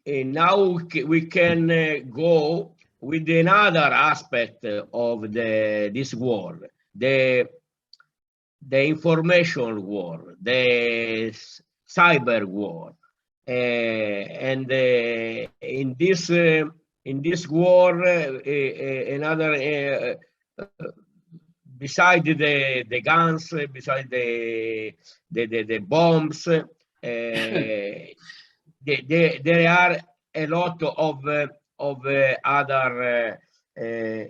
now we can go with another aspect of this war, the information war, the cyber war, and in this war, another beside the guns, beside the bombs, there are a lot of other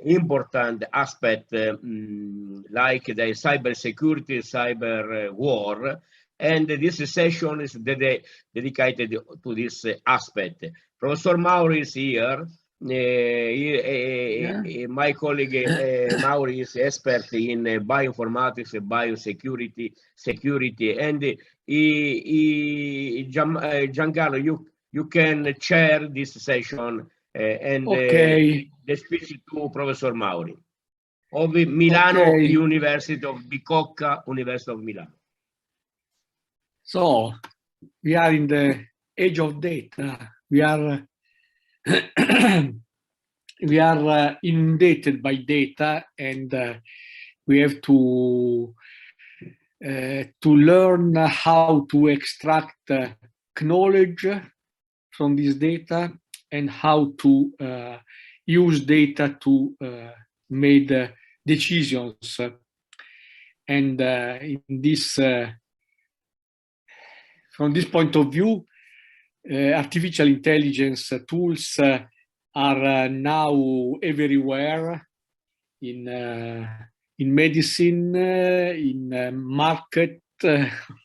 important aspects like the cybersecurity, cyber war, and this session is dedicated to this aspect. Professor Mauri is here. My colleague Mauri is expert in bioinformatics, biosecurity, and Giancarlo, you can chair this session and the speech to Professor Mauri of Milano University of Bicocca, University of Milano. So we are in the age of data. We are we are inundated by data, and we have to learn how to extract knowledge from this data and how to use data to make decisions. And in this, from this point of view, artificial intelligence tools are now everywhere in medicine, in market,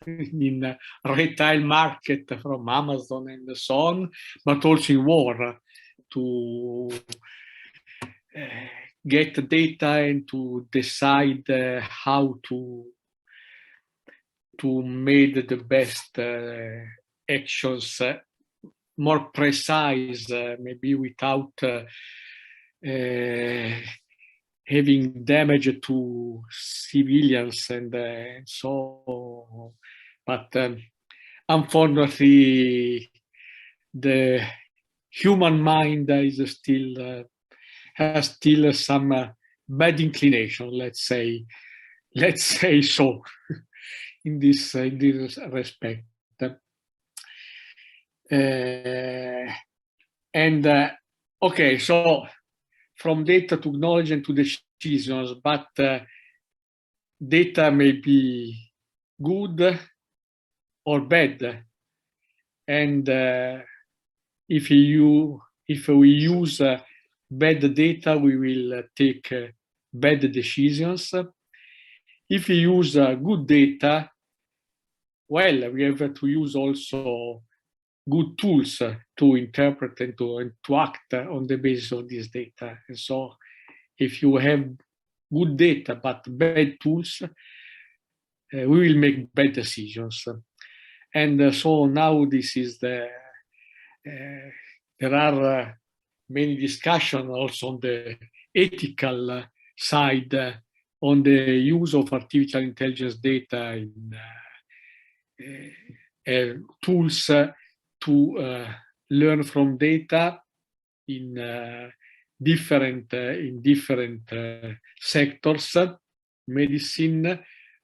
in retail market from Amazon and so on, but also in war to get data and to decide how to make the best actions, more precise, maybe without having damage to civilians and so. But unfortunately, the human mind is still has still some bad inclination. Let's say so in this respect. Okay, so from data to knowledge and to decisions, but data may be good or bad, and if we use bad data, we will take bad decisions. If we use good data, well, we have to use also good tools to interpret and to act on the basis of this data. And so if you have good data but bad tools, we will make bad decisions. And so now this is there are many discussions also on the ethical side on the use of artificial intelligence data in tools to learn from data in different sectors, medicine,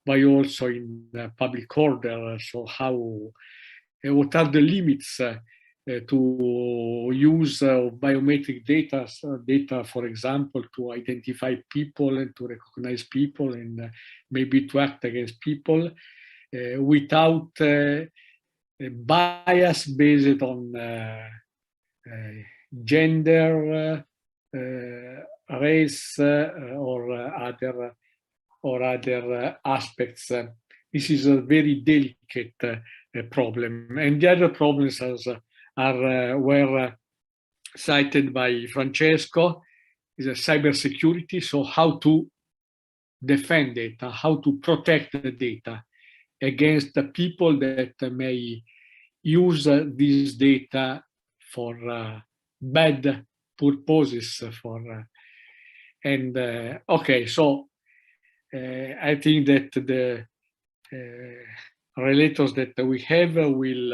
but also in public order. So what are the limits to use biometric data, for example, to identify people and to recognize people and maybe to act against people without bias based on gender, race, or other aspects. This is a very delicate problem, and the other problems were cited by Francesco. Is a cybersecurity, so how to defend data, how to protect the data against the people that may use this data for bad purposes. Okay, so I think that the relators that we have will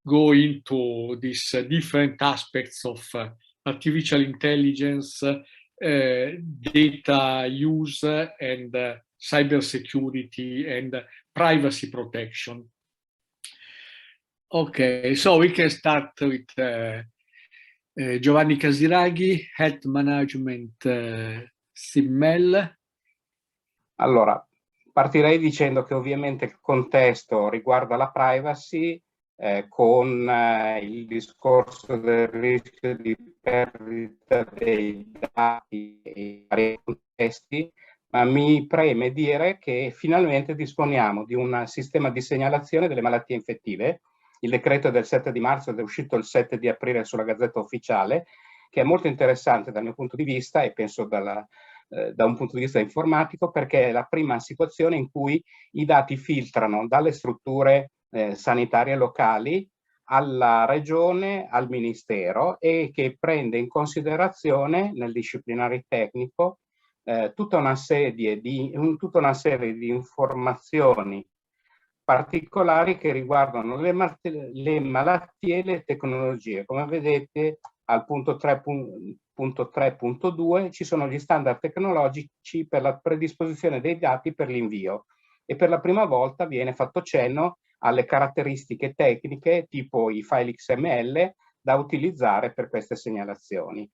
go into these different aspects of artificial intelligence, data use, and cybersecurity and privacy protection. Okay, so we can start with Giovanni Casiraghi, Health Management SIPMeL. Allora, partirei dicendo che ovviamente il contesto riguarda la privacy con il discorso del rischio di perdita dei dati in vari contesti, ma mi preme dire che finalmente disponiamo di un sistema di segnalazione delle malattie infettive. Il decreto è del 7 di marzo ed è uscito il 7 di aprile sulla Gazzetta Ufficiale, che è molto interessante dal mio punto di vista e penso da un punto di vista informatico, perché è la prima situazione in cui i dati filtrano dalle strutture sanitarie locali alla regione, al ministero, e che prende in considerazione nel disciplinare tecnico tutta una serie di informazioni particolari che riguardano le malattie e le tecnologie. Come vedete al punto 3.3.2 ci sono gli standard tecnologici per la predisposizione dei dati per l'invio e per la prima volta viene fatto cenno alle caratteristiche tecniche tipo i file XML da utilizzare per queste segnalazioni.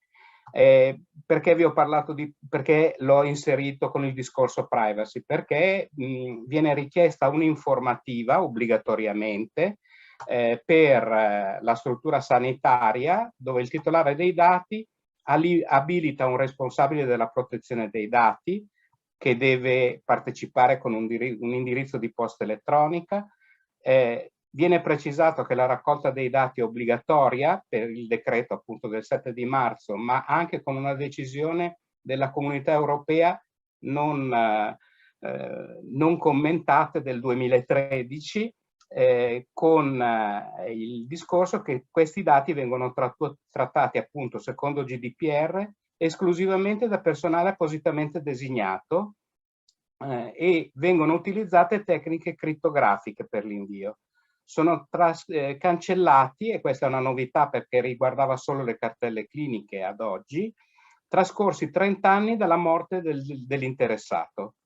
Perché vi ho parlato perché l'ho inserito con il discorso privacy? Perché viene richiesta un'informativa obbligatoriamente per la struttura sanitaria, dove il titolare dei dati abilita un responsabile della protezione dei dati che deve partecipare con un indirizzo di posta elettronica. Viene precisato che la raccolta dei dati è obbligatoria per il decreto appunto del 7 di marzo, ma anche con una decisione della Comunità Europea non commentata del 2013, con il discorso che questi dati vengono trattati appunto secondo GDPR esclusivamente da personale appositamente designato e vengono utilizzate tecniche crittografiche per l'invio. Sono cancellati, e questa è una novità perché riguardava solo le cartelle cliniche ad oggi, trascorsi 30 anni dalla morte dell'interessato.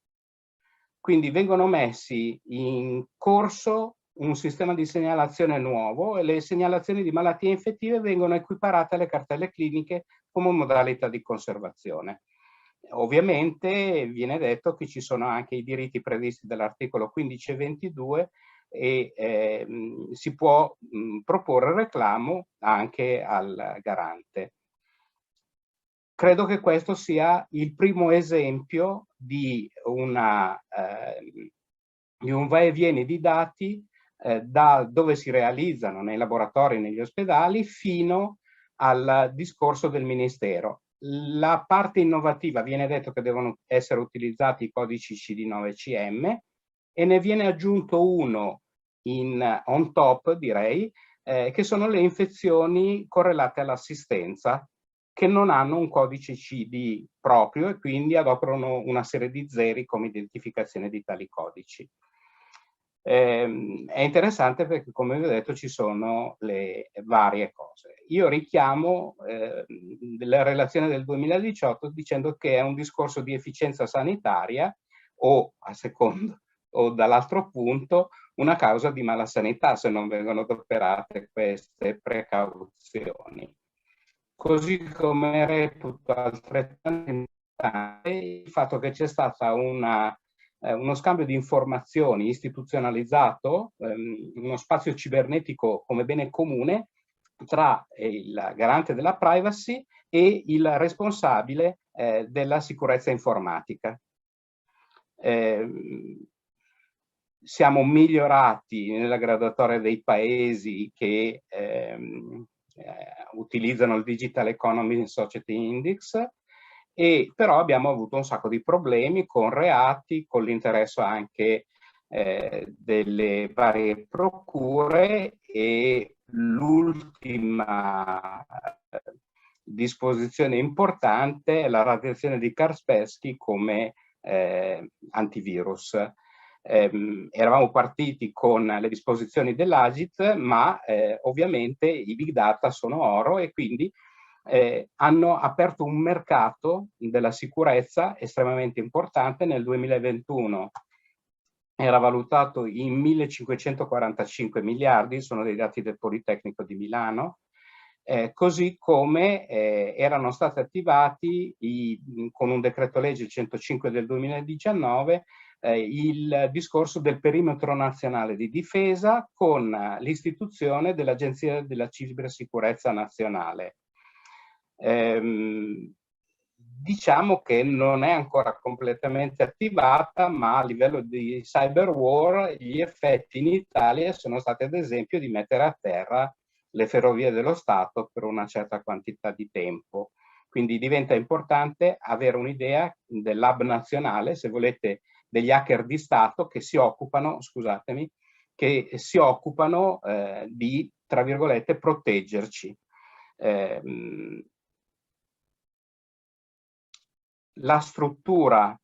Quindi vengono messi in corso un sistema di segnalazione nuovo e le segnalazioni di malattie infettive vengono equiparate alle cartelle cliniche come modalità di conservazione. Ovviamente viene detto che ci sono anche i diritti previsti dall'articolo 15 e 22 e si può proporre reclamo anche al garante. Credo che questo sia il primo esempio di un va e viene di dati da dove si realizzano nei laboratori, negli ospedali, fino al discorso del Ministero. La parte innovativa viene detto che devono essere utilizzati i codici CD9CM e ne viene aggiunto uno on top, direi, che sono le infezioni correlate all'assistenza, che non hanno un codice CD proprio e quindi adoperano una serie di zeri come identificazione di tali codici. È interessante perché, come vi ho detto, ci sono le varie cose. Io richiamo la relazione del 2018 dicendo che è un discorso di efficienza sanitaria o, a secondo, o dall'altro punto, una causa di malasanità se non vengono adoperate queste precauzioni. Così come reputo altrettanto importante il fatto che c'è stata uno scambio di informazioni istituzionalizzato, uno spazio cibernetico come bene comune tra il garante della privacy e il responsabile della sicurezza informatica. Siamo migliorati nella graduatoria dei paesi che utilizzano il Digital Economy and Society Index, e però abbiamo avuto un sacco di problemi con reati, con l'interesse anche delle varie procure, e l'ultima disposizione importante è la radiazione di Kaspersky come antivirus. Eravamo partiti con le disposizioni dell'Agit, ma ovviamente i big data sono oro e quindi hanno aperto un mercato della sicurezza estremamente importante. Nel 2021 era valutato in 1545 miliardi, sono dei dati del Politecnico di Milano, così come erano stati attivati con un decreto legge 105 del 2019 il discorso del perimetro nazionale di difesa con l'istituzione dell'Agenzia della Cibersicurezza Nazionale. Diciamo che non è ancora completamente attivata, ma a livello di cyber war gli effetti in Italia sono stati ad esempio di mettere a terra le ferrovie dello Stato per una certa quantità di tempo. Quindi diventa importante avere un'idea dell'hub nazionale, se volete, degli hacker di Stato che si occupano, scusatemi, che si occupano di, tra virgolette, proteggerci. La struttura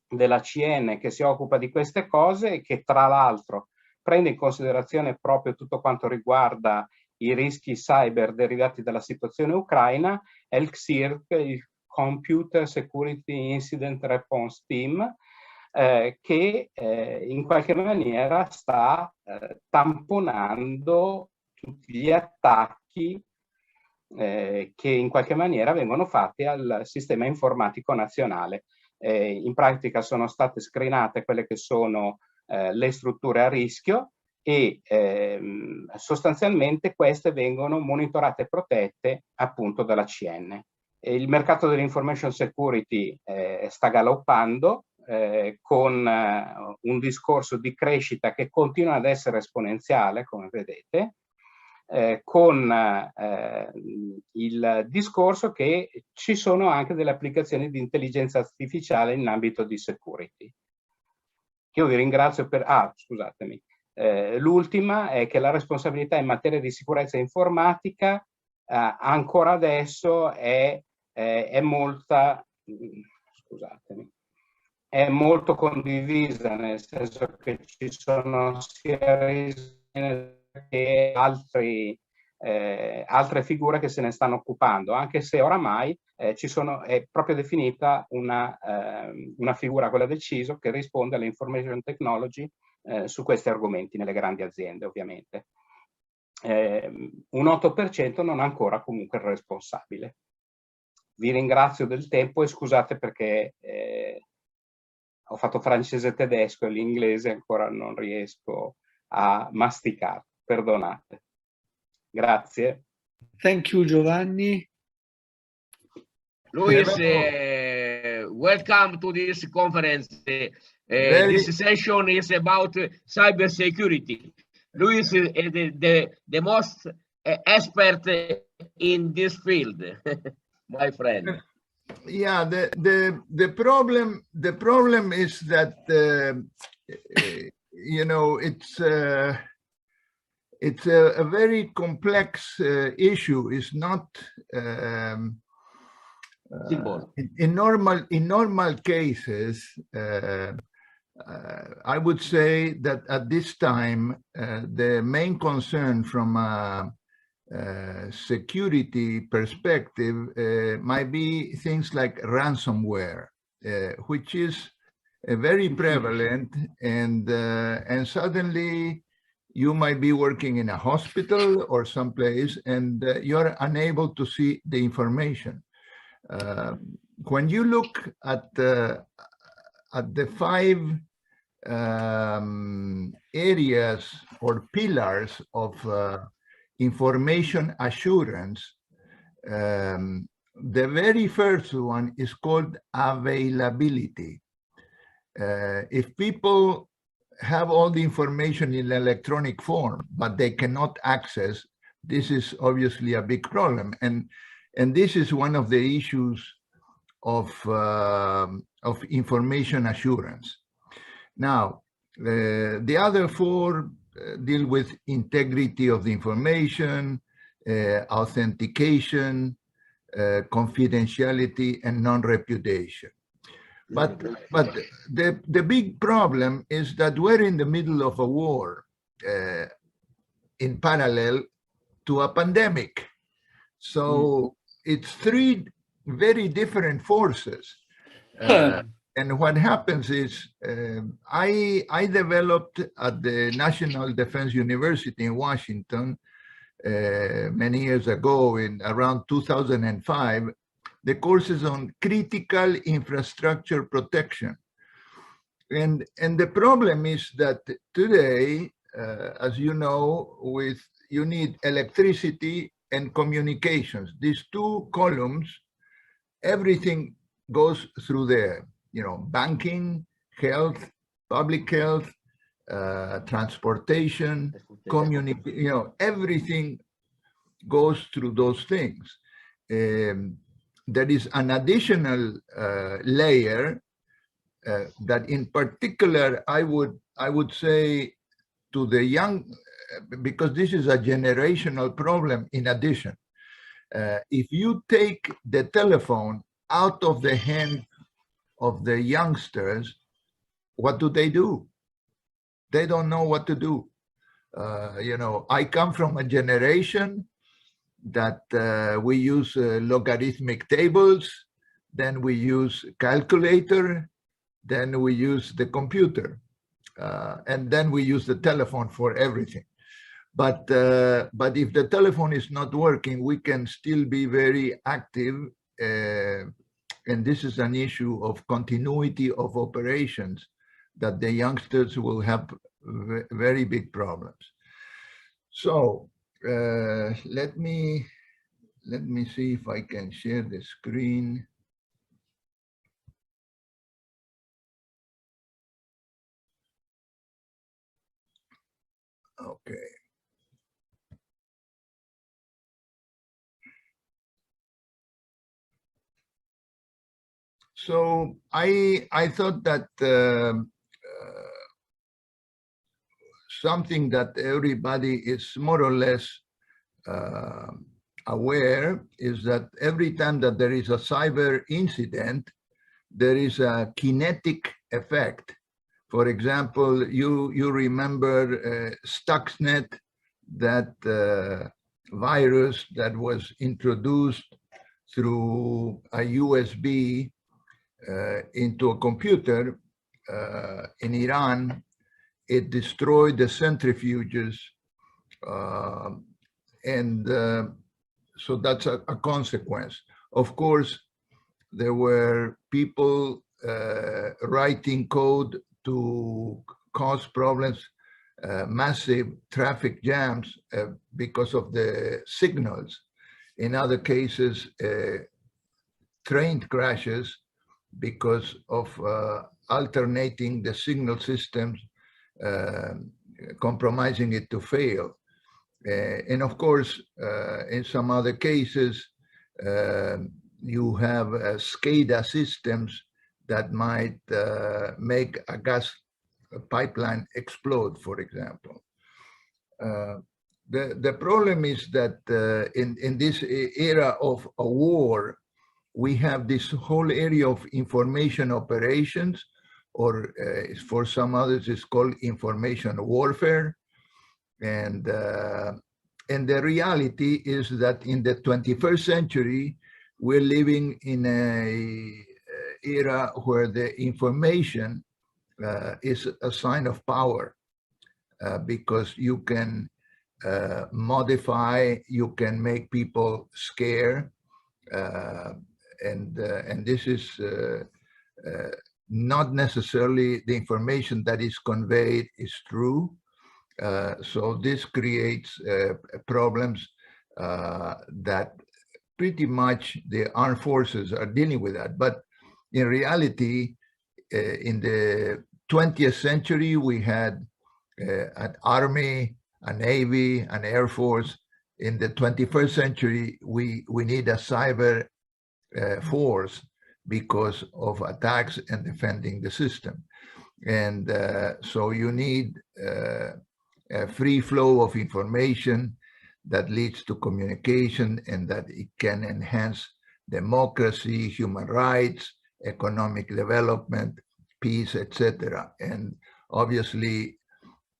della CN che si occupa di queste cose e che tra l'altro prende in considerazione proprio tutto quanto riguarda i rischi cyber derivati dalla situazione ucraina è il CSIRT, il Computer Security Incident Response Team, che in qualche maniera sta tamponando tutti gli attacchi che in qualche maniera vengono fatti al sistema informatico nazionale. In pratica sono state screenate quelle che sono le strutture a rischio e sostanzialmente queste vengono monitorate e protette appunto dalla CN. Il mercato dell'information security sta galoppando con un discorso di crescita che continua ad essere esponenziale, come vedete, con il discorso che ci sono anche delle applicazioni di intelligenza artificiale in ambito di security. Io vi ringrazio per... scusatemi. L'ultima è che la responsabilità in materia di sicurezza informatica ancora adesso è molta... scusatemi. È molto condivisa, nel senso che ci sono sia che altre figure che se ne stanno occupando, anche se oramai è proprio definita una figura, quella del CISO, che risponde alle information technology su questi argomenti nelle grandi aziende, ovviamente. Un 8% non ha ancora comunque il responsabile. Vi ringrazio del tempo e scusate perché ho fatto francese e tedesco e l'inglese ancora non riesco a masticare. Perdonate. Grazie. Thank you, Giovanni. Luis, welcome to this conference. This session is about cyber security. Luis is the most expert in this field, my friend. Yeah, the problem is that you know, it's a very complex issue. It's not in normal cases. I would say that at this time the main concern from a security perspective might be things like ransomware, which is very prevalent, and suddenly you might be working in a hospital or someplace and you're unable to see the information. When you look at the 5 areas or pillars of information assurance, the very first one is called availability. If people have all the information in electronic form, but they cannot access, this is obviously a big problem. And this is one of the issues of information assurance. Now, the other 4 deal with integrity of the information, authentication, confidentiality, and non-repudiation. But the big problem is that we're in the middle of a war in parallel to a pandemic. So it's three very different forces. And what happens is I developed at the National Defense University in Washington many years ago, in around 2005, the courses on critical infrastructure protection. And the problem is that today, as you know, you need electricity and communications. These two columns, everything goes through there. You know, banking, health, public health, transportation, communication, you know, everything goes through those things. There is an additional layer that in particular I would say to the young, because this is a generational problem in addition. If you take the telephone out of the hand of the youngsters, what do? They don't know what to do. You know, I come from a generation that we use logarithmic tables, then we use calculator, then we use the computer, and then we use the telephone for everything. But if the telephone is not working, we can still be very active. And this is an issue of continuity of operations that the youngsters will have very big problems. So let me see if I can share the screen. Okay. So I thought that something that everybody is more or less aware is that every time that there is a cyber incident, there is a kinetic effect. For example, you remember Stuxnet, that virus that was introduced through a USB into a computer in Iran. It destroyed the centrifuges, and so that's a consequence. Of course, there were people writing code to cause problems, massive traffic jams because of the signals. In other cases, train crashes because of alternating the signal systems, compromising it to fail. And of course, in some other cases, you have SCADA systems that might make a gas pipeline explode, for example. The problem is that in this era of a war, we have this whole area of information operations, or for some others it's called information warfare. And the reality is that in the 21st century, we're living in an era where the information is a sign of power, because you can modify, you can make people scared, and this is not necessarily the information that is conveyed is true. So this creates problems that pretty much the armed forces are dealing with that. But in reality, in the 20th century, we had an army, a navy, an air force. In the 21st century, we need a cyber force because of attacks and defending the system. And so you need a free flow of information that leads to communication, and that it can enhance democracy, human rights, economic development, peace, etc. And obviously,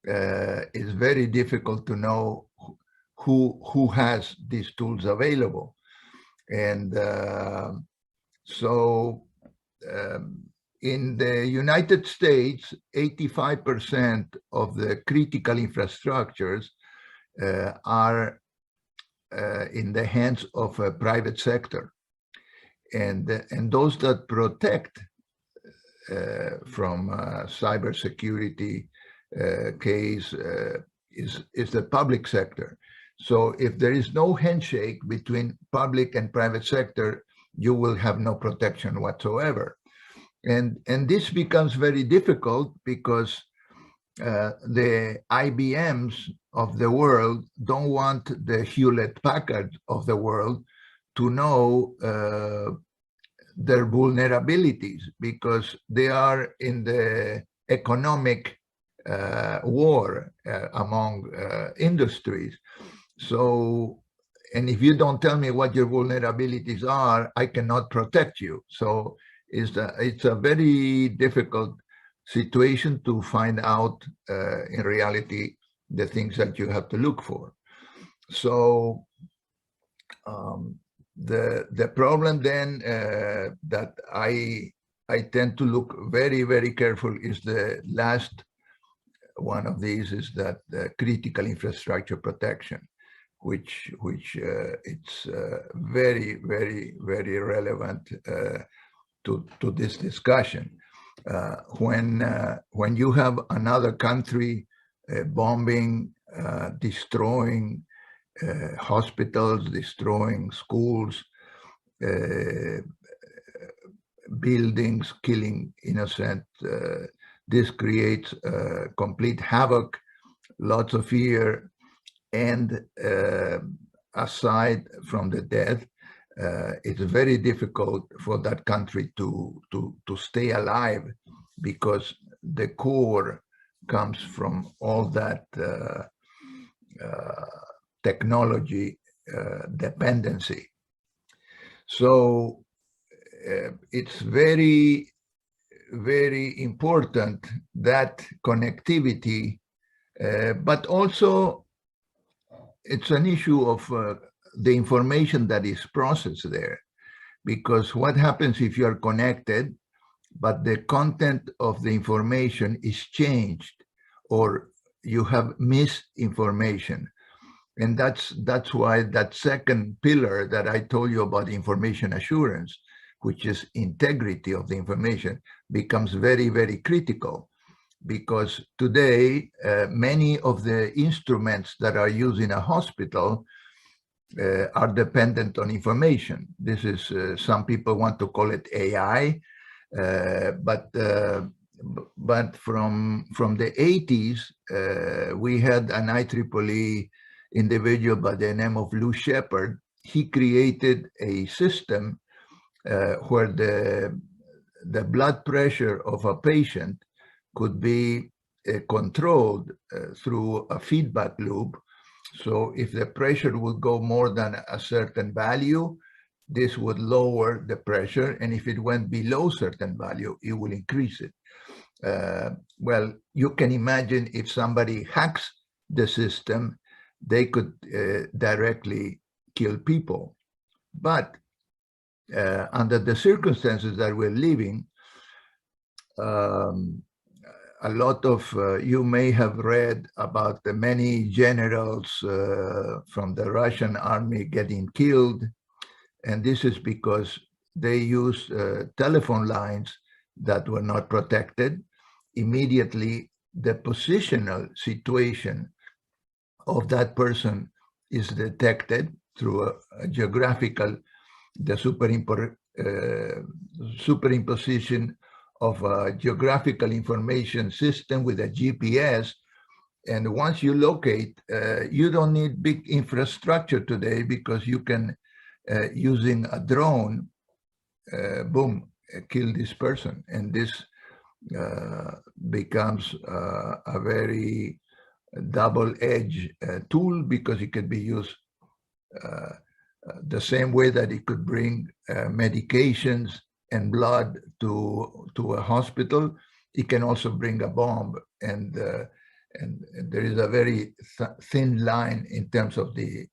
it's very difficult to know who has these tools available. And in the United States, 85% of the critical infrastructures are in the hands of a private sector. And those that protect from cybersecurity case is the public sector. So if there is no handshake between public and private sector, you will have no protection whatsoever. And this becomes very difficult because the IBMs of the world don't want the Hewlett-Packard of the world to know their vulnerabilities, because they are in the economic war among industries. So, and if you don't tell me what your vulnerabilities are, I cannot protect you. So it's a very difficult situation to find out in reality the things that you have to look for. So the problem then that I tend to look very, very careful is the last one of these, is that critical infrastructure protection, which it's very, very, very relevant to this discussion. When you have another country bombing, destroying hospitals, destroying schools, buildings, killing innocent, this creates complete havoc, lots of fear, and aside from the death, it's very difficult for that country to stay alive, because the core comes from all that technology dependency. So it's very, very important, that connectivity, but also it's an issue of the information that is processed there. Because what happens if you are connected, but the content of the information is changed, or you have misinformation? And that's why that second pillar that I told you about information assurance, which is integrity of the information, becomes very, very critical. Because today, many of the instruments that are used in a hospital are dependent on information. This is, some people want to call it AI, but from the 80s, we had an IEEE individual by the name of Lou Shepard. He created a system where the blood pressure of a patient could be controlled through a feedback loop. So if the pressure would go more than a certain value, this would lower the pressure. And if it went below certain value, it will increase it. Well, you can imagine if somebody hacks the system, they could directly kill people. But under the circumstances that we're living, a lot of, you may have read about the many generals from the Russian army getting killed. And this is because they used telephone lines that were not protected. Immediately, the positional situation of that person is detected through a geographical, the superimposition of a geographical information system with a GPS. And once you locate, you don't need big infrastructure today, because you can, using a drone, boom, kill this person. And this becomes a very double-edged tool, because it could be used the same way that it could bring medications and blood to a hospital, he can also bring a bomb, and there is a very thin line in terms of the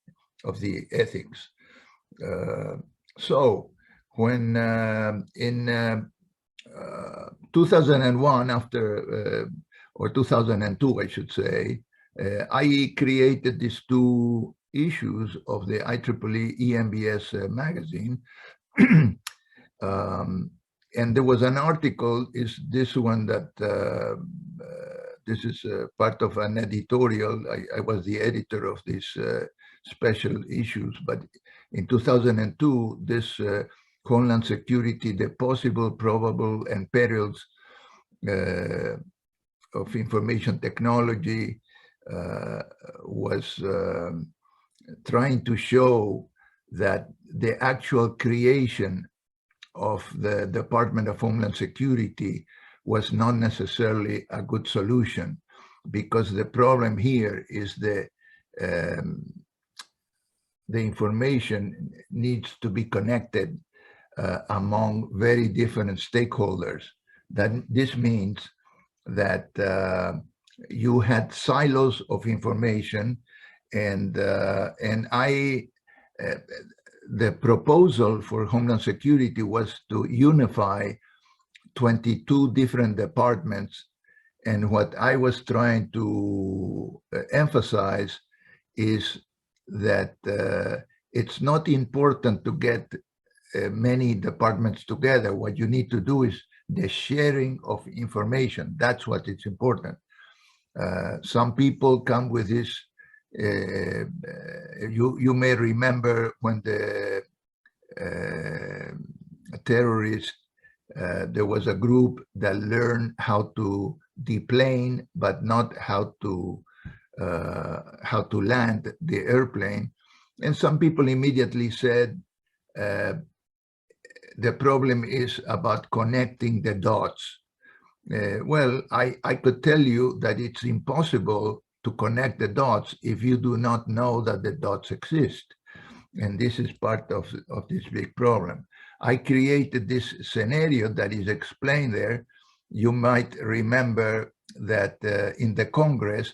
ethics. So when in 2001, or 2002, I should say, I created these two issues of the IEEE EMBS magazine. And there was an article, is this one that, this is part of an editorial. I was the editor of these special issues, but in 2002, this Homeland Security, the possible, probable, and perils of information technology was trying to show that the actual creation of the Department of Homeland Security was not necessarily a good solution, because the problem here is the information needs to be connected among very different stakeholders. That this means that you had silos of information, and the proposal for Homeland Security was to unify 22 different departments. And what I was trying to emphasize is that it's not important to get many departments together. What you need to do is the sharing of information. That's what is important. Some people come with this. You may remember when the terrorists, there was a group that learned how to deplane, but not how to land the airplane. And some people immediately said, the problem is about connecting the dots. Well, I could tell you that it's impossible to connect the dots if you do not know that the dots exist. And this is part of this big problem. I created this scenario that is explained there. You might remember that in the Congress,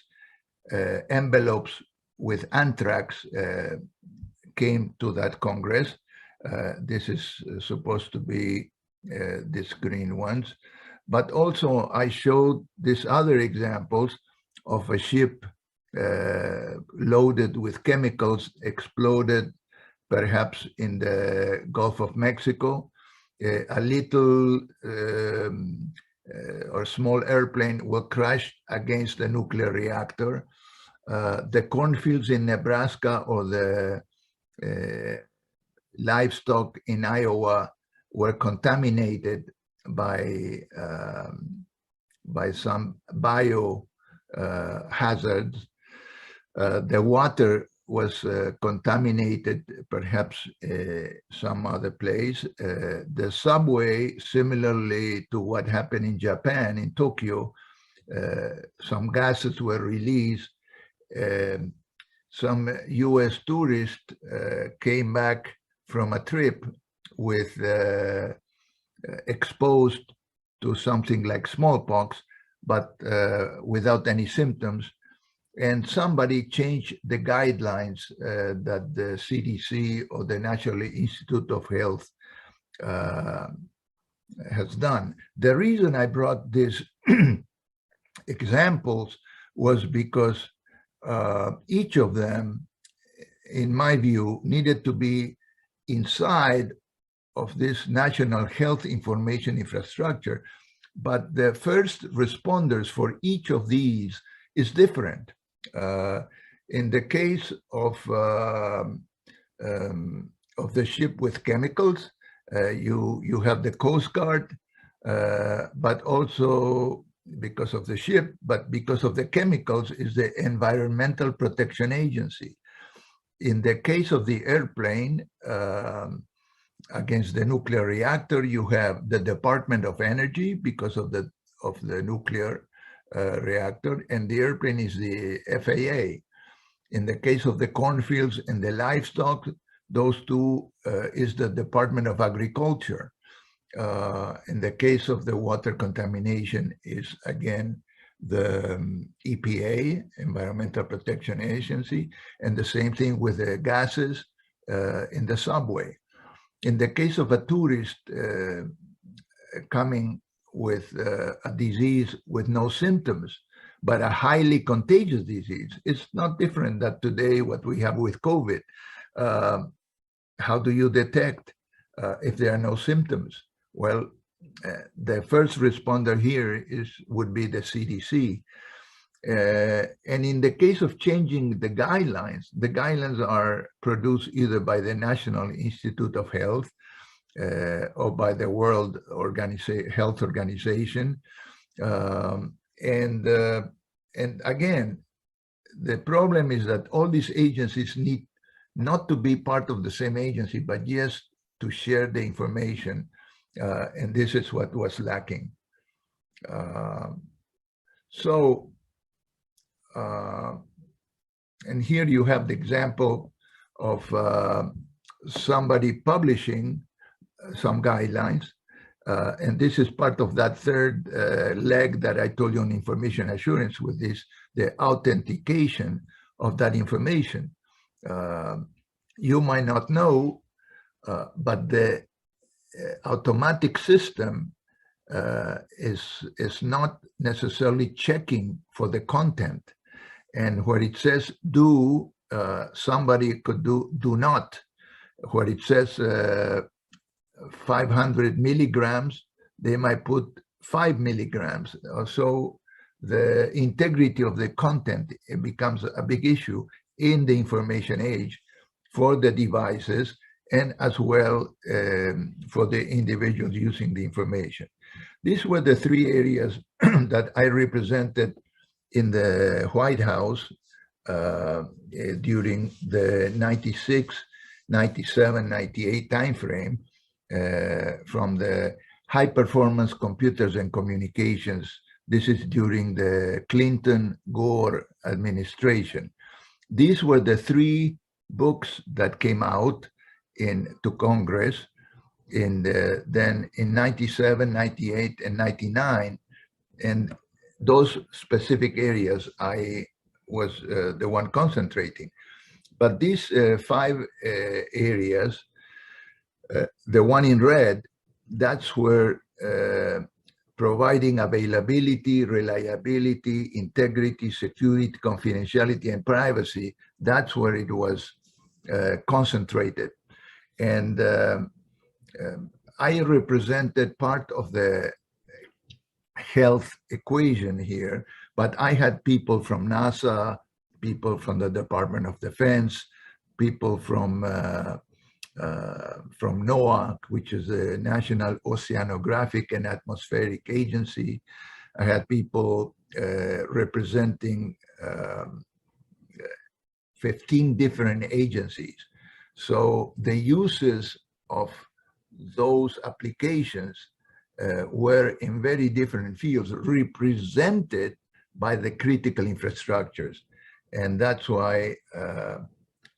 envelopes with anthrax came to that Congress. This is supposed to be these green ones. But also I showed these other examples of a ship loaded with chemicals exploded, perhaps in the Gulf of Mexico. A little or small airplane will crash against a nuclear reactor. The cornfields in Nebraska or the livestock in Iowa were contaminated by some bio hazards. The water was contaminated, perhaps some other place. The subway, similarly to what happened in Japan, in Tokyo, some gases were released. Some US tourists came back from a trip with exposed to something like smallpox, but without any symptoms. And somebody changed the guidelines that the CDC or the National Institute of Health has done. The reason I brought these examples was because each of them, in my view, needed to be inside of this national health information infrastructure. But the first responders for each of these is different. In the case of the ship with chemicals, you have the Coast Guard, but also because of the ship, but because of the chemicals is the Environmental Protection Agency. In the case of the airplane, against the nuclear reactor, you have the Department of Energy because of the nuclear reactor, and the airplane is the FAA. In the case of the cornfields and the livestock, those two is the Department of Agriculture. In the case of the water contamination is, again, the EPA, Environmental Protection Agency, and the same thing with the gases in the subway. In the case of a tourist coming with a disease with no symptoms, but a highly contagious disease, it's not different than today what we have with COVID. How do you detect if there are no symptoms? Well, the first responder here would be the CDC. And in the case of changing the guidelines are produced either by the National Institute of Health or by the World Health Organization. And again, the problem is that all these agencies need not to be part of the same agency, but yes, to share the information. And this is what was lacking. And here you have the example of somebody publishing some guidelines. And this is part of that third leg that I told you on information assurance, with this, the authentication of that information. You might not know, but the automatic system is not necessarily checking for the content. And where it says do, somebody could do not. Where it says 500 milligrams, they might put 5 milligrams. So the integrity of the content, it becomes a big issue in the information age for the devices, and as well for the individuals using the information. These were the three areas that I represented in the White House during the 96, 97, 98 timeframe, from the high performance computers and communications. This is during the Clinton-Gore administration. These were the three books that came out to Congress then in 97, 98, and 99. And those specific areas I was the one concentrating. But these five areas, the one in red, that's where providing availability, reliability, integrity, security, confidentiality, and privacy, that's where it was concentrated. And I represented part of the health equation here, but I had people from NASA, people from the Department of Defense, people from NOAA, which is the National Oceanographic and Atmospheric Agency. I had people representing 15 different agencies. So the uses of those applications were in very different fields, represented by the critical infrastructures. And that's why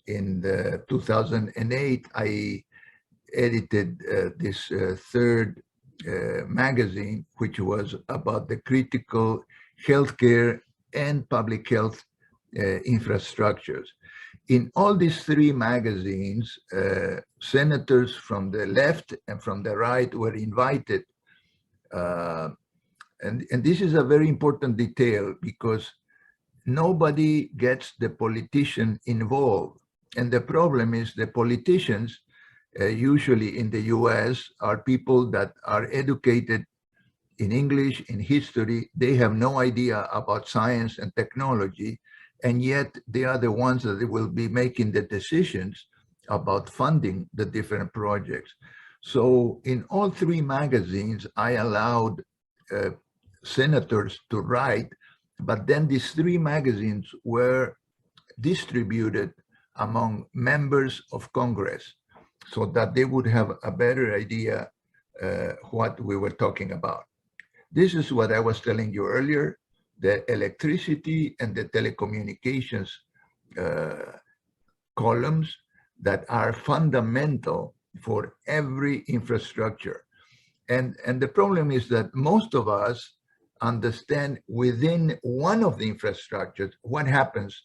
in the 2008, I edited this third magazine, which was about the critical healthcare and public health infrastructures. In all these three magazines, senators from the left and from the right were invited. And this is a very important detail, because nobody gets the politician involved. And the problem is the politicians, usually in the US, are people that are educated in English, in history. They have no idea about science and technology, and yet they are the ones that will be making the decisions about funding the different projects. So in all three magazines, I allowed senators to write, but then these three magazines were distributed among members of Congress so that they would have a better idea what we were talking about. This is what I was telling you earlier, the electricity and the telecommunications columns that are fundamental for every infrastructure. And the problem is that most of us understand within one of the infrastructures what happens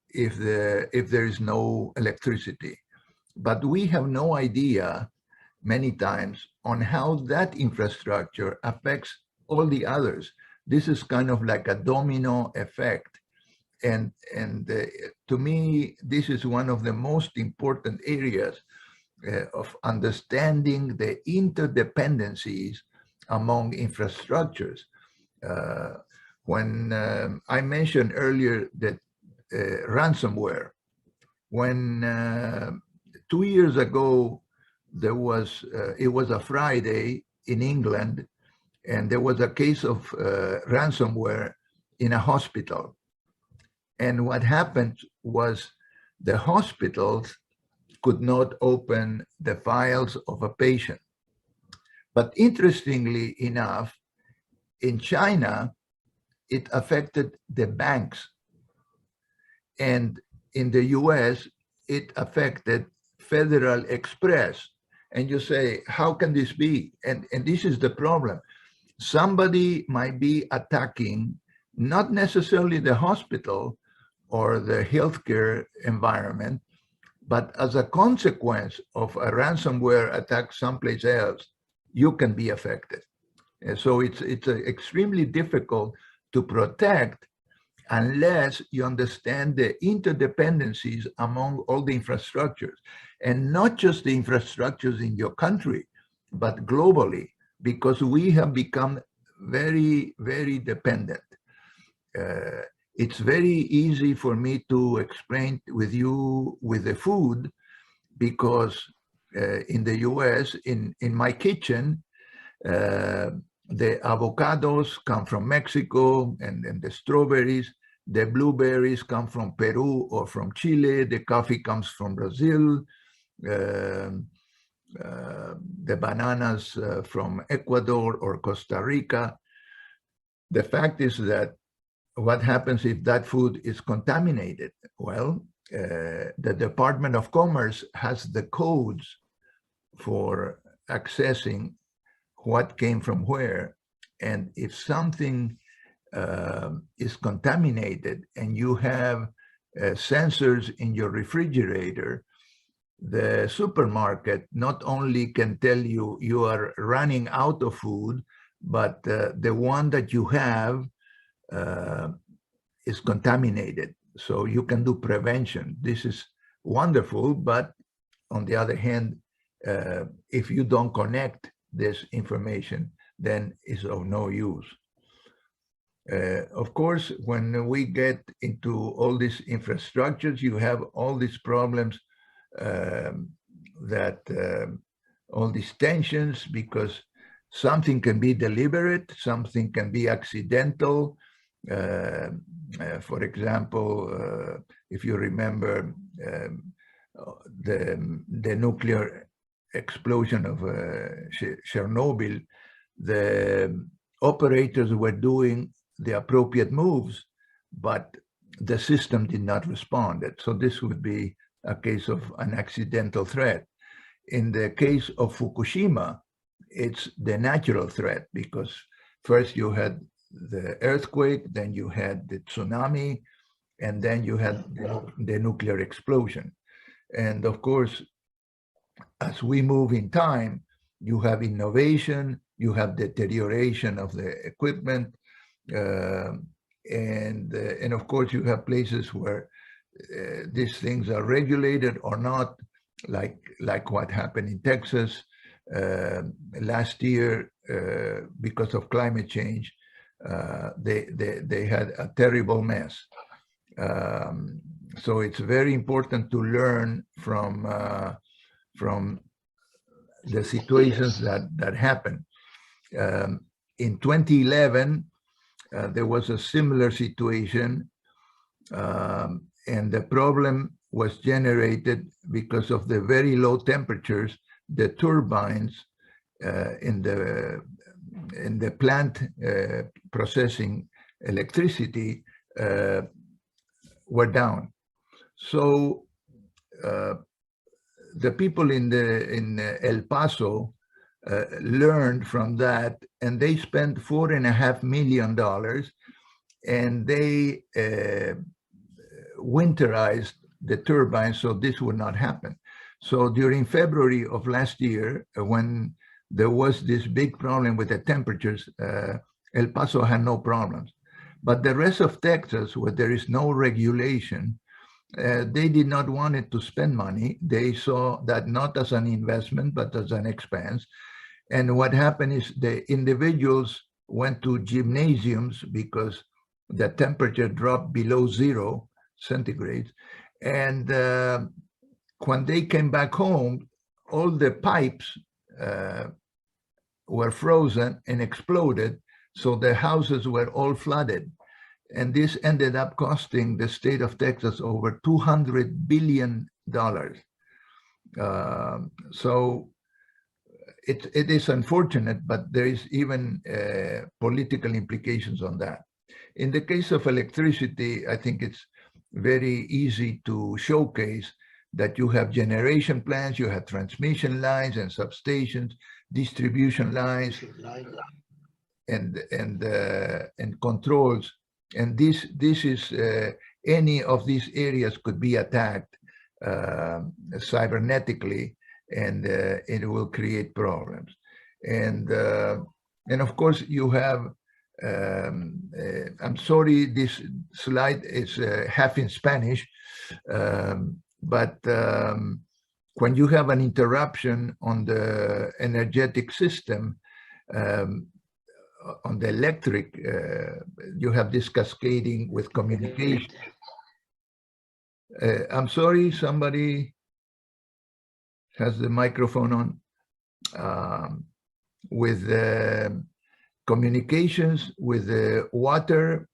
if there is no electricity. But we have no idea many times on how that infrastructure affects all the others. This is kind of like a domino effect. And to me, this is one of the most important areas of understanding the interdependencies among infrastructures. When I mentioned earlier that ransomware, when 2 years ago, it was a Friday in England, and there was a case of ransomware in a hospital. And what happened was the hospitals could not open the files of a patient. But interestingly enough, in China, it affected the banks. And in the US, it affected Federal Express. And you say, how can this be? And this is the problem. Somebody might be attacking not necessarily the hospital or the healthcare environment, but as a consequence of a ransomware attack someplace else, you can be affected. And so it's extremely difficult to protect unless you understand the interdependencies among all the infrastructures, and not just the infrastructures in your country, but globally, because we have become very, very dependent. It's very easy for me to explain with you with the food, because in the US, in my kitchen, the avocados come from Mexico, and the strawberries. The blueberries come from Peru or from Chile. The coffee comes from Brazil. The bananas from Ecuador or Costa Rica. The fact is that what happens if that food is contaminated? Well, the Department of Commerce has the codes for accessing what came from where. And if something is contaminated and you have sensors in your refrigerator, the supermarket not only can tell you you are running out of food, but the one that you have is contaminated. So you can do prevention. This is wonderful, but on the other hand, if you don't connect this information, then it's of no use. Of course, when we get into all these infrastructures, you have all these problems all these tensions, because something can be deliberate, something can be accidental. For example, if you remember the nuclear explosion of Chernobyl, the operators were doing the appropriate moves, but the system did not respond. So this would be a case of an accidental threat. In the case of Fukushima, it's the natural threat, because first you had the earthquake, then you had the tsunami, and then you had the nuclear explosion. And of course, as we move in time, you have innovation, you have deterioration of the equipment, and of course you have places where these things are regulated or not, like what happened in Texas last year because of climate change. They had a terrible mess. So it's very important to learn from the situations that happen. In 2011, there was a similar situation, and the problem was generated because of the very low temperatures. The turbines in the plant processing electricity were down. So the people in El Paso learned from that, and they spent $4.5 million, and they winterized the turbines so this would not happen. So during February of last year, when there was this big problem with the temperatures, El Paso had no problems. But the rest of Texas, where there is no regulation, they did not want it to spend money. They saw that not as an investment, but as an expense. And what happened is the individuals went to gymnasiums because the temperature dropped below 0 centigrade. And when they came back home, all the pipes were frozen and exploded. So the houses were all flooded. And this ended up costing the state of Texas over $200 billion. So it is unfortunate, but there is even political implications on that. In the case of electricity, I think it's very easy to showcase that you have generation plants, you have transmission lines and substations, distribution lines, and controls. And this is any of these areas could be attacked cybernetically, and it will create problems. And of course you have. I'm sorry, this slide is half in Spanish, but when you have an interruption on the energetic system, on the electric, you have this cascading with communication. I'm sorry, somebody has the microphone on. With communications with the water,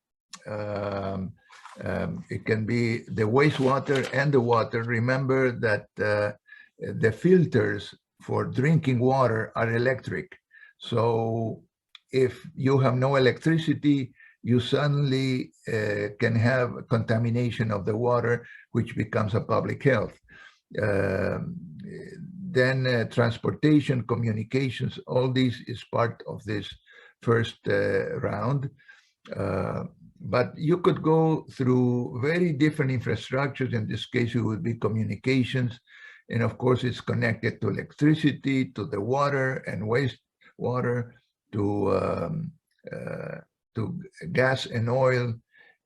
it can be the wastewater and the water. Remember that the filters for drinking water are electric. So if you have no electricity, you suddenly can have contamination of the water, which becomes a public health. Then transportation, communications, all these is part of this first round. But you could go through very different infrastructures. In this case, it would be communications. And of course, it's connected to electricity, to the water and wastewater, to gas and oil,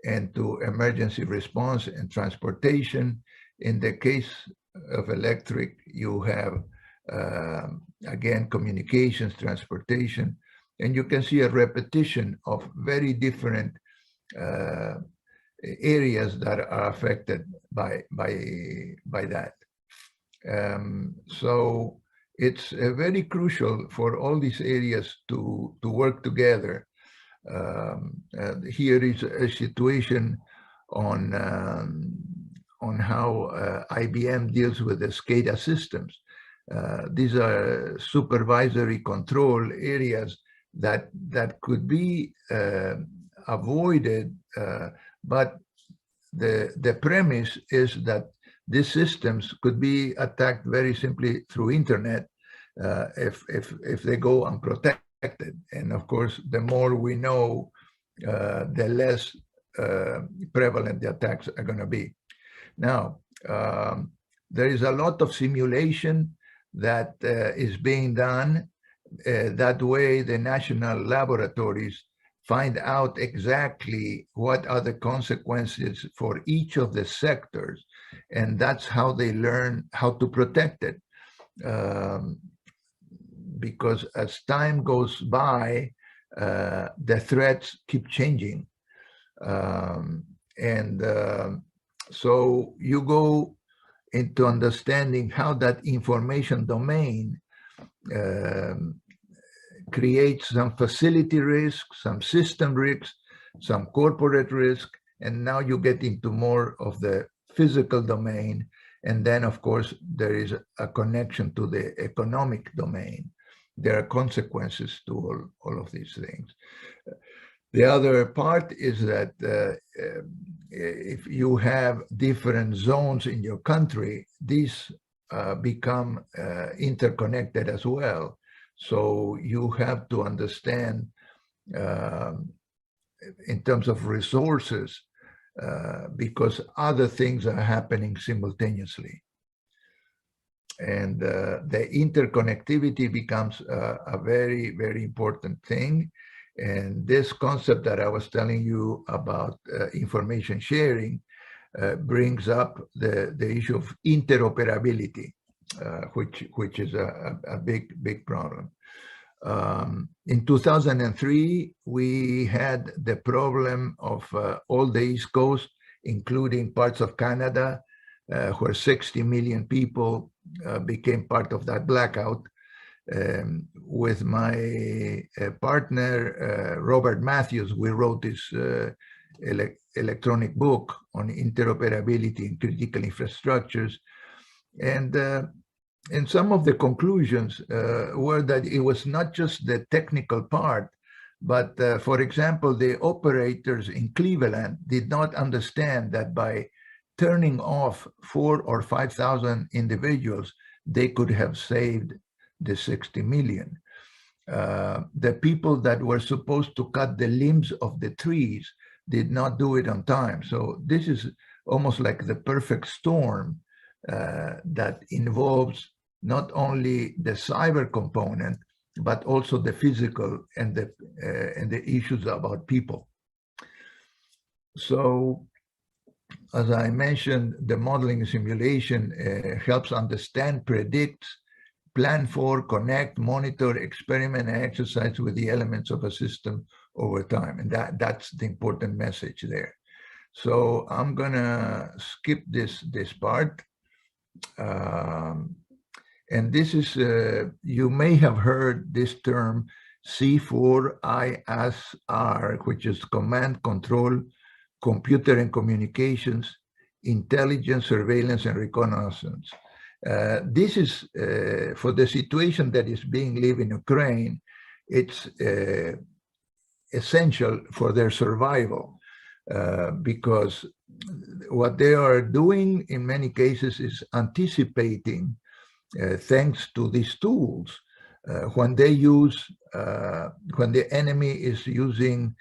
and to emergency response and transportation. In the case of electric, you have, again, communications, transportation, and you can see a repetition of very different areas that are affected by that. So it's very crucial for all these areas to work together. Here is a situation on how IBM deals with the SCADA systems. These are supervisory control areas that could be avoided, but the premise is that these systems could be attacked very simply through internet if they go unprotected. And of course, the more we know, the less prevalent the attacks are going to be. Now, there is a lot of simulation that is being done. That way, the national laboratories find out exactly what are the consequences for each of the sectors, and that's how they learn how to protect it. Because as time goes by, the threats keep changing. So you go into understanding how that information domain creates some facility risk, some system risk, some corporate risk, and now you get into more of the physical domain. And then, of course, there is a connection to the economic domain. There are consequences to all of these things. The other part is that if you have different zones in your country, these become interconnected as well. So you have to understand in terms of resources, because other things are happening simultaneously. And the interconnectivity becomes a very, very important thing. And this concept that I was telling you about information sharing brings up the issue of interoperability, which is a big problem. In 2003, we had the problem of all the East Coast, including parts of Canada, where 60 million people became part of that blackout. With my partner, Robert Matthews, we wrote this electronic book on interoperability in critical infrastructures. And some of the conclusions were that it was not just the technical part, but for example, the operators in Cleveland did not understand that by turning off 4,000 or 5,000 individuals, they could have saved the 60 million. The people that were supposed to cut the limbs of the trees did not do it on time. So this is almost like the perfect storm that involves not only the cyber component, but also the physical and the issues about people. So, as I mentioned, the modeling and simulation helps understand, predict, plan for, connect, monitor, experiment, and exercise with the elements of a system over time. And that's the important message there. So I'm gonna skip this part. And this is, you may have heard this term C4ISR, which is Command, Control, Computer and Communications, Intelligence, Surveillance, and Reconnaissance. This is, for the situation that is being lived in Ukraine, it's essential for their survival, because what they are doing in many cases is anticipating, thanks to these tools, when they use, when the enemy is using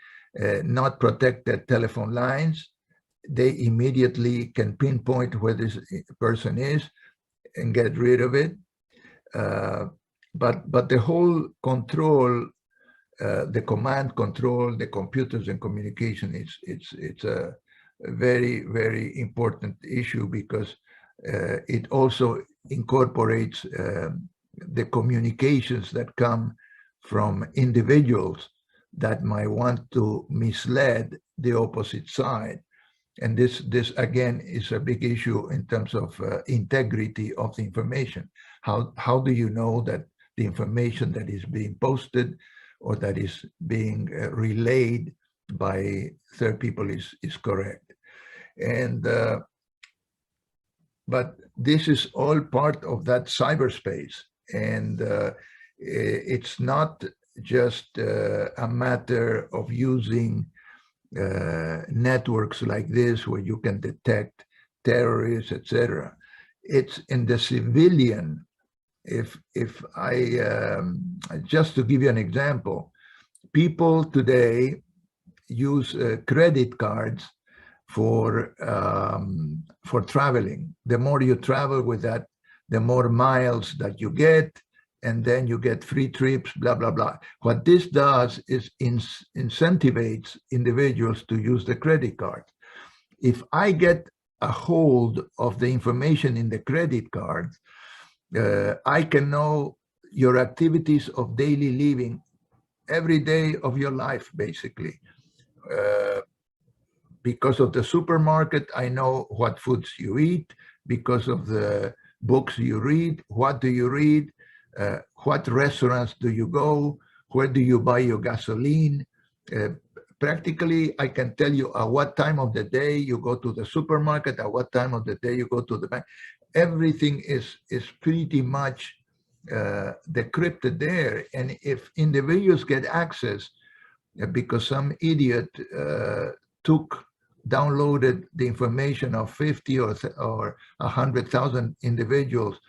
not protected telephone lines, they immediately can pinpoint where this person is and get rid of it. But the whole control, the command control, the computers and communication, it's a very, very important issue, because it also incorporates the communications that come from individuals that might want to mislead the opposite side. And this again is a big issue in terms of integrity of the information. How do you know that the information that is being posted or that is being relayed by third people is correct? And but this is all part of that cyberspace, and it's not just a matter of using networks like this where you can detect terrorists, etc. It's in the civilian. If I just to give you an example, people today use credit cards for traveling. The more you travel with that, the more miles that you get, and then you get free trips, blah, blah, blah. What this does is incentivates individuals to use the credit card. If I get a hold of the information in the credit card, I can know your activities of daily living every day of your life, basically. Because of the supermarket, I know what foods you eat. Because of the books you read, what do you read? What restaurants do you go? Where do you buy your gasoline? Practically, I can tell you at what time of the day you go to the supermarket, at what time of the day you go to the bank. Everything is pretty much decrypted there. And if individuals get access, because some idiot downloaded the information of 50 or 100,000 individuals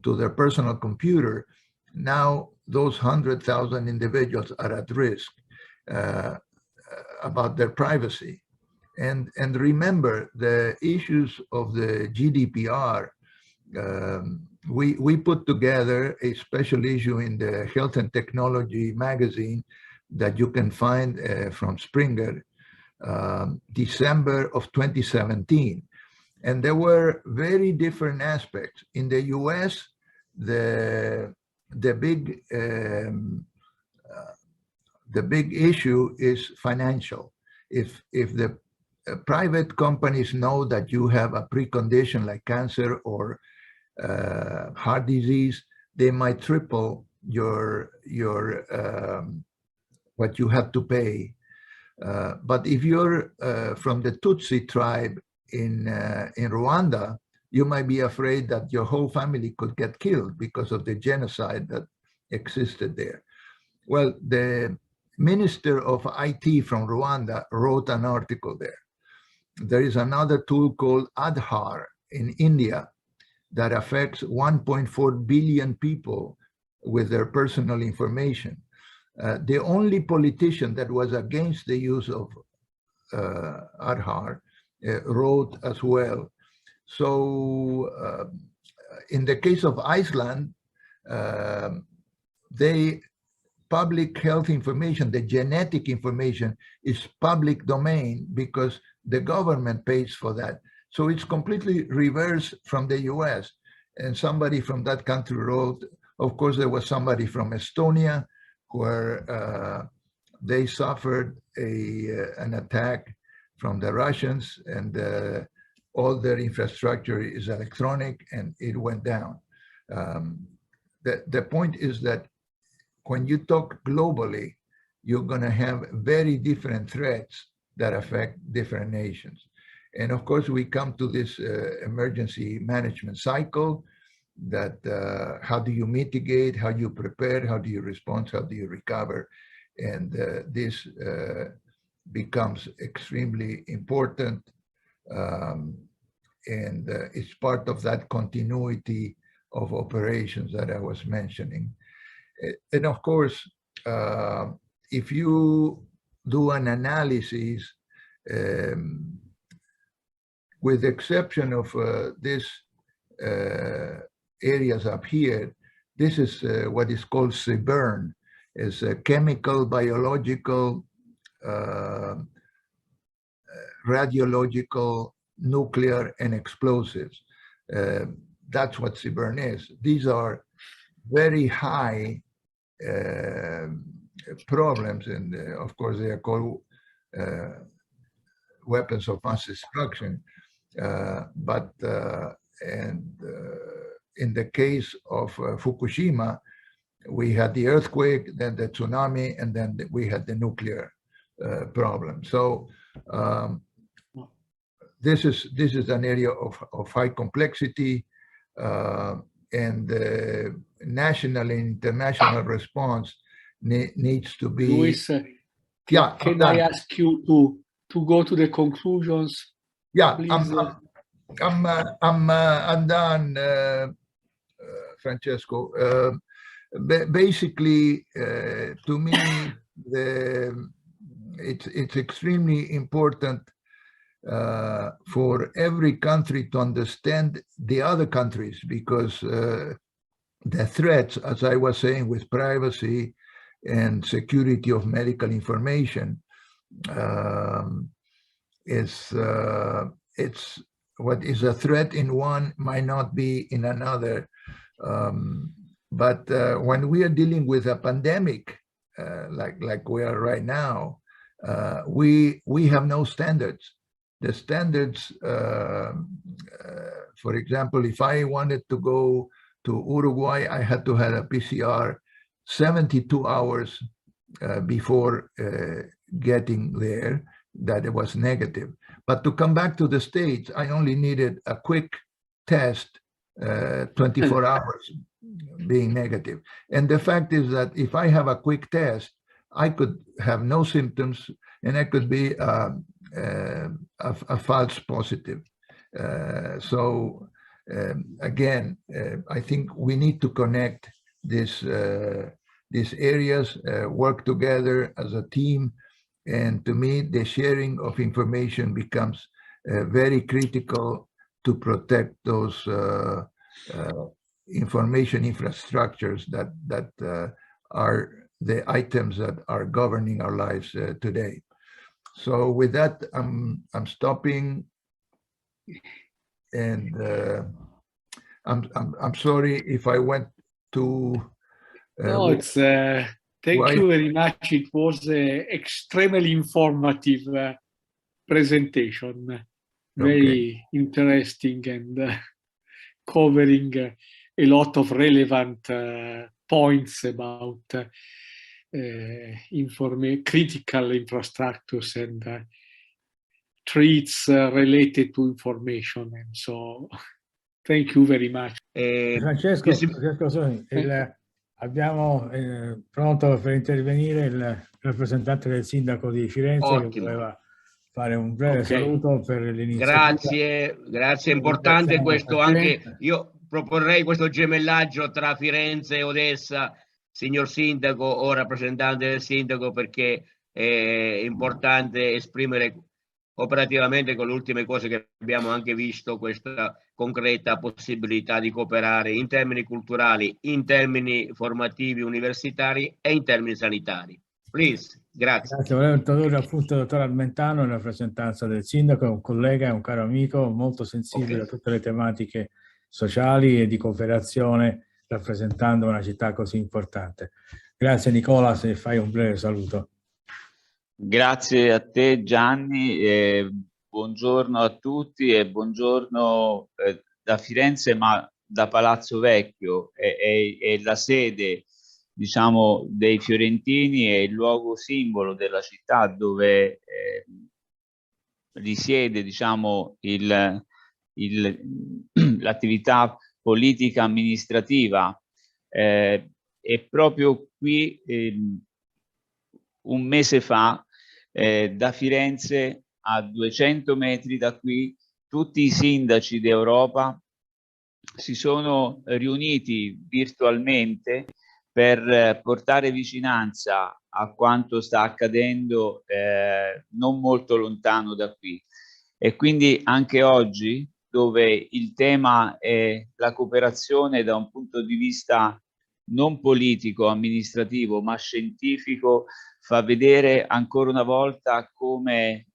to their personal computer, now those 100,000 individuals are at risk about their privacy. And remember, the issues of the GDPR, we put together a special issue in the Health and Technology magazine that you can find from Springer, December of 2017. And there were very different aspects. In the US, the big issue is financial. If the private companies know that you have a precondition like cancer or heart disease, they might triple your what you have to pay. But if you're from the Tutsi tribe in Rwanda, you might be afraid that your whole family could get killed because of the genocide that existed there. Well, the Minister of IT from Rwanda wrote an article there. There is another tool called Aadhaar in India that affects 1.4 billion people with their personal information. The only politician that was against the use of Aadhaar wrote as well. So in the case of Iceland, public health information, the genetic information is public domain because the government pays for that. So it's completely reversed from the US. And somebody from that country wrote, of course, there was somebody from Estonia where they suffered an attack from the Russians, and all their infrastructure is electronic, and it went down. The point is that when you talk globally, you're going to have very different threats that affect different nations. And of course, we come to this emergency management cycle that how do you mitigate, how do you prepare, how do you respond, how do you recover? And this becomes extremely important. And it's part of that continuity of operations that I was mentioning. And of course, if you do an analysis, with the exception of this areas up here, this is what is called SIBMeL. It's chemical, biological, radiological, nuclear, and explosives. That's what SIBMeL is. These are very high problems, and of course they are called weapons of mass destruction. In the case of Fukushima, we had the earthquake, then the tsunami, and then we had the nuclear problem. So this is an area of high complexity, and national and international response needs to be. Luis, yeah, can I ask you to go to the conclusions? Yeah, please? I'm done, Francesco. Basically, to me, it's extremely important for every country to understand the other countries, because the threats, as I was saying, with privacy and security of medical information, it's what is a threat in one might not be in another. But when we are dealing with a pandemic, like we are right now, we have no standards. The standards, for example, if I wanted to go to Uruguay, I had to have a PCR 72 hours before getting there, that it was negative. But to come back to the States, I only needed a quick test, 24 hours being negative. And the fact is that if I have a quick test, I could have no symptoms, and I could be a false positive. Again, I think we need to connect this these areas work together as a team. And to me, the sharing of information becomes very critical to protect those information infrastructures that are the items that are governing our lives today. So with that, I'm stopping, and I'm sorry if I went to. No, it's thank you very much. It was an extremely informative presentation, very interesting and covering a lot of relevant points about critical infrastructures and threats related to information. And so, thank you very much. Francesco, abbiamo pronto per intervenire il rappresentante del Sindaco di Firenze. Ottimo. Che voleva fare un breve saluto per l'iniziativa. Grazie, è importante questo anche. Io proporrei questo gemellaggio tra Firenze e Odessa, signor Sindaco o rappresentante del Sindaco, perché è importante esprimere operativamente con le ultime cose che abbiamo anche visto questa concreta possibilità di cooperare in termini culturali, in termini formativi universitari e in termini sanitari. Please, grazie. Grazie, volevo introdurre appunto il dottor Armentano in rappresentanza del Sindaco, è un collega, è un caro amico, molto sensibile a tutte le tematiche sociali e di cooperazione, rappresentando una città così importante. Grazie Nicola, se fai un breve saluto. Grazie a te Gianni, buongiorno a tutti e buongiorno da Firenze, ma da Palazzo Vecchio, è la sede, diciamo, dei fiorentini, è il luogo simbolo della città dove risiede, diciamo, l'attività politica amministrativa, e proprio qui un mese fa da Firenze a 200 metri da qui tutti i sindaci d'Europa si sono riuniti virtualmente per portare vicinanza a quanto sta accadendo non molto lontano da qui. E quindi anche oggi, dove il tema è la cooperazione da un punto di vista non politico, amministrativo, ma scientifico, fa vedere ancora una volta come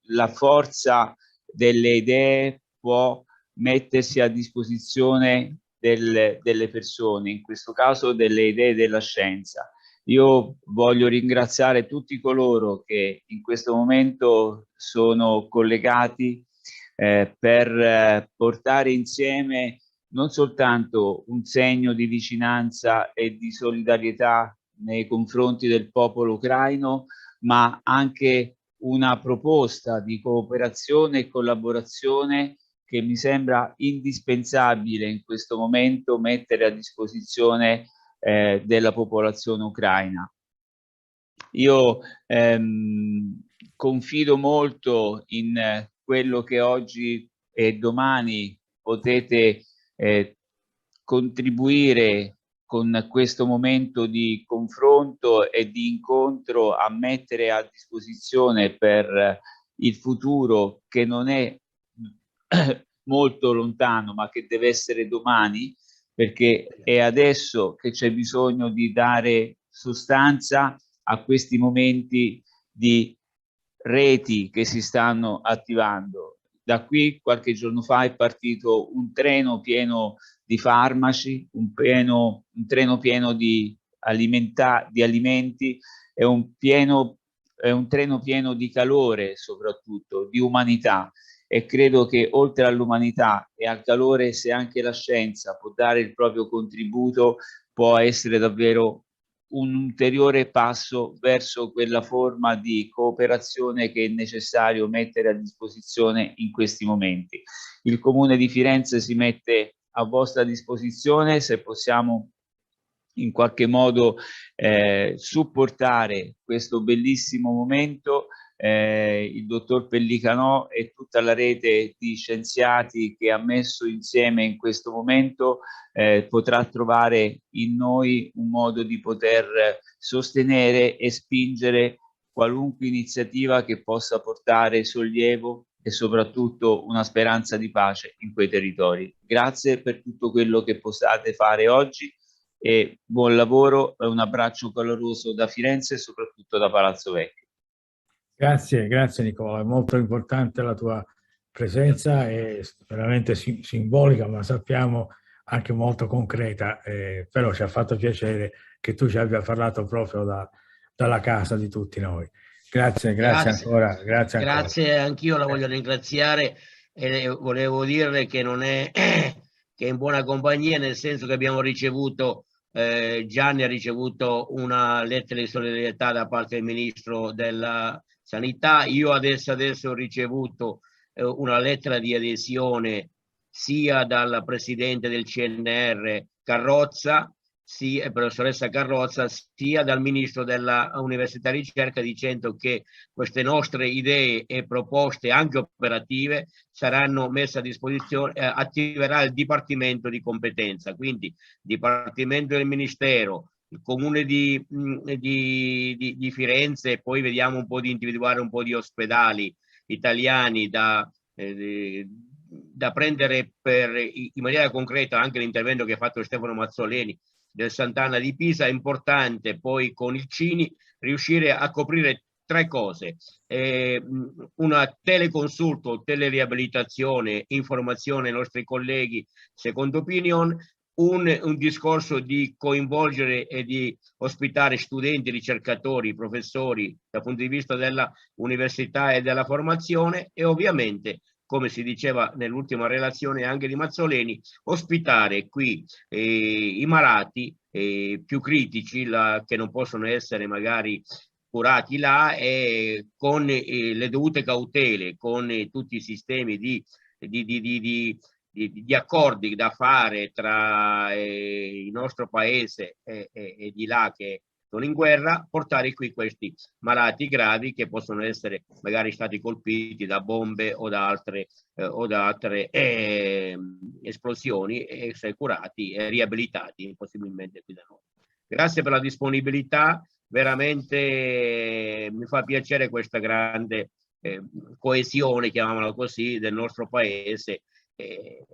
la forza delle idee può mettersi a disposizione delle persone, in questo caso delle idee della scienza. Io voglio ringraziare tutti coloro che in questo momento sono collegati per portare insieme non soltanto un segno di vicinanza e di solidarietà nei confronti del popolo ucraino, ma anche una proposta di cooperazione e collaborazione che mi sembra indispensabile in questo momento mettere a disposizione della popolazione ucraina. Io confido molto in quello che oggi e domani potete contribuire con questo momento di confronto e di incontro a mettere a disposizione per il futuro, che non è molto lontano ma che deve essere domani, perché è adesso che c'è bisogno di dare sostanza a questi momenti di reti che si stanno attivando. Da qui qualche giorno fa è partito un treno pieno di farmaci, un treno pieno di alimenti e un treno pieno di calore, soprattutto di umanità. E credo che oltre all'umanità e al calore, se anche la scienza può dare il proprio contributo, può essere davvero un ulteriore passo verso quella forma di cooperazione che è necessario mettere a disposizione in questi momenti. Il Comune di Firenze si mette a vostra disposizione, se possiamo in qualche modo supportare questo bellissimo momento. il dottor Pellicanò e tutta la rete di scienziati che ha messo insieme in questo momento potrà trovare in noi un modo di poter sostenere e spingere qualunque iniziativa che possa portare sollievo e soprattutto una speranza di pace in quei territori. Grazie per tutto quello che possiate fare oggi e buon lavoro e un abbraccio caloroso da Firenze e soprattutto da Palazzo Vecchio. Grazie Nicola, è molto importante la tua presenza, è veramente simbolica, ma sappiamo anche molto concreta, però ci ha fatto piacere che tu ci abbia parlato proprio dalla casa di tutti noi. Grazie ancora. Grazie, anch'io la voglio ringraziare e volevo dirle che non è che è in buona compagnia, nel senso che abbiamo ricevuto, Gianni ha ricevuto una lettera di solidarietà da parte del Ministro della Sanità, io adesso ho ricevuto una lettera di adesione sia dal Presidente del CNR Carrozza, sia, professoressa Carrozza, sia dal Ministro dell'Università e Ricerca, dicendo che queste nostre idee e proposte anche operative saranno messe a disposizione, attiverà il Dipartimento di competenza, quindi Dipartimento del Ministero, il Comune di Firenze, e poi vediamo un po' di individuare un po' di ospedali italiani da prendere in maniera concreta. Anche l'intervento che ha fatto Stefano Mazzoleni del Sant'Anna di Pisa è importante. Poi con il CINI riuscire a coprire tre cose: una teleconsulto, teleriabilitazione, informazione ai nostri colleghi, second opinion, un discorso di coinvolgere e di ospitare studenti, ricercatori, professori dal punto di vista della università e della formazione, e ovviamente, come si diceva nell'ultima relazione anche di Mazzoleni, ospitare qui i malati più critici, che non possono essere magari curati là, e con le dovute cautele, con tutti i sistemi di accordi da fare tra il nostro paese e di là che sono in guerra, portare qui questi malati gravi che possono essere magari stati colpiti da bombe o da altre esplosioni, e essere curati e riabilitati possibilmente qui da noi. Grazie per la disponibilità, veramente mi fa piacere questa grande coesione, chiamiamola così, del nostro paese e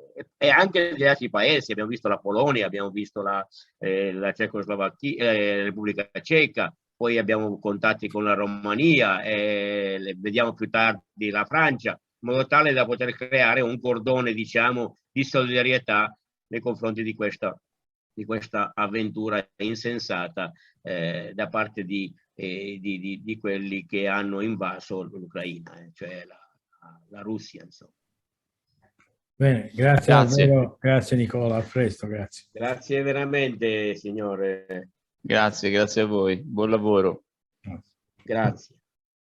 anche degli altri paesi. Abbiamo visto la Polonia, abbiamo visto la Cecoslovacchia, Repubblica Ceca, poi abbiamo contatti con la Romania, vediamo più tardi la Francia, in modo tale da poter creare un cordone, diciamo, di solidarietà nei confronti di questa avventura insensata da parte di quelli che hanno invaso l'Ucraina, cioè la Russia, insomma. Bene, grazie Nicola, a presto, grazie. Grazie veramente, signore. Grazie a voi, buon lavoro. Grazie. Grazie.